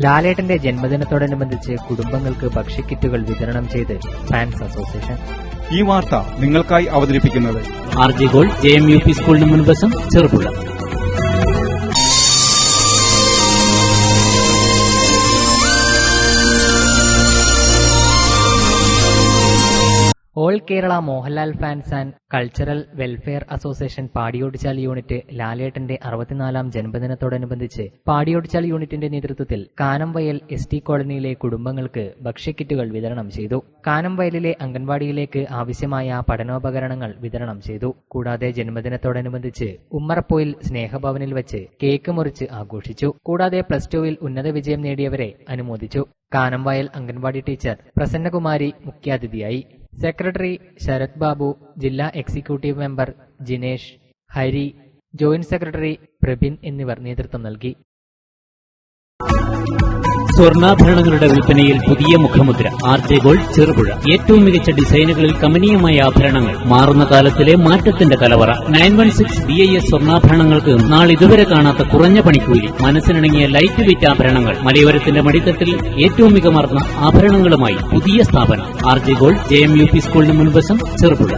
ലാലേട്ടന്റെ ജന്മദിനത്തോടനുബന്ധിച്ച് കുടുംബങ്ങൾക്ക് ഭക്ഷ്യക്കിറ്റുകൾ വിതരണം ചെയ്ത് ഫാൻസ് അസോസിയേഷൻ. ഈ വാർത്ത നിങ്ങൾക്കായി അവതരിപ്പിക്കുന്നത് RJ ഗോൾഡ് JMUP സ്കൂളിന് മുൻവശം, Cherupuzha. All Kerala Mohanlal fans and cultural welfare association Padiyotchal unit ലാലേട്ടന്റെ 64-ാം ജന്മദിനത്തോടനുബന്ധിച്ച് പാടിയോടിച്ചാൽ യൂണിറ്റിന്റെ നേതൃത്വത്തിൽ കാനംവയൽ ST കോളനിയിലെ കുടുംബങ്ങൾക്ക് ഭക്ഷ്യക്കിറ്റുകൾ വിതരണം ചെയ്തു. കാനംവയലിലെ അംഗൻവാടിയിലേക്ക് ആവശ്യമായ പഠനോപകരണങ്ങൾ വിതരണം ചെയ്തു. കൂടാതെ ജന്മദിനത്തോടനുബന്ധിച്ച് ഉമ്മറപ്പോയിൽ സ്നേഹഭവനിൽ വെച്ച് കേക്ക് മുറിച്ച് ആഘോഷിച്ചു. കൂടാതെ +2-ൽ ഉന്നത വിജയം നേടിയവരെ അനുമോദിച്ചു. കാനംവയൽ അംഗൻവാടി ടീച്ചർ പ്രസന്നകുമാരി മുഖ്യാതിഥിയായി. സെക്രട്ടറി ശരത് ബാബു, ജില്ലാ executive member Jinesh, Hari, joint secretary Prabin എന്നിവർ നേതൃത്വം നൽകി. സ്വർണ്ണാഭരണങ്ങളുടെ വിൽപ്പനയിൽ പുതിയ മുഖമുദ്ര RJ ഗോൾഡ്, ചെറുപുഴ. ഏറ്റവും മികച്ച ഡിസൈനുകളിൽ കമനീയമായ ആഭരണങ്ങൾ, മാറുന്ന കാലത്തിലെ മാറ്റത്തിന്റെ കലവറ. 916 BIS സ്വർണ്ണാഭരണങ്ങൾക്ക് നാളിതുവരെ കാണാത്ത കുറഞ്ഞ പണിക്കൂലി, മനസ്സിനിണങ്ങിയ ലൈറ്റ് വെയ്റ്റ് ആഭരണങ്ങൾ, മലയോരത്തിന്റെ മടിത്തട്ടിൽ ഏറ്റവും മികമാർന്ന ആഭരണങ്ങളുമായി പുതിയ സ്ഥാപനം RJ ഗോൾഡ് JMUP സ്കൂളിന് മുൻവശം, ചെറുപുഴ.